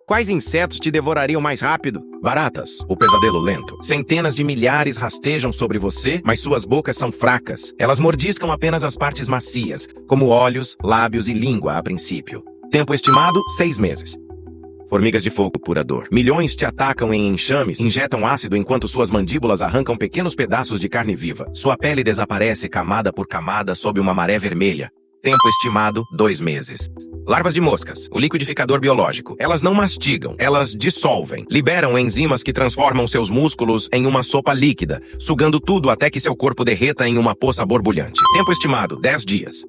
Quais insetos te devorariam mais rápido? Baratas, o pesadelo lento. Centenas de milhares rastejam sobre você, mas suas bocas são fracas. Elas mordiscam apenas as partes macias, como olhos, lábios e língua a princípio. Tempo estimado, 6 meses. Formigas de fogo pura dor. Milhões te atacam em enxames, injetam ácido enquanto suas mandíbulas arrancam pequenos pedaços de carne viva. Sua pele desaparece camada por camada sob uma maré vermelha. Tempo estimado, 2 meses. Larvas de moscas, o liquidificador biológico. Elas não mastigam, elas dissolvem. Liberam enzimas que transformam seus músculos em uma sopa líquida, sugando tudo até que seu corpo derreta em uma poça borbulhante. Tempo estimado, 10 dias.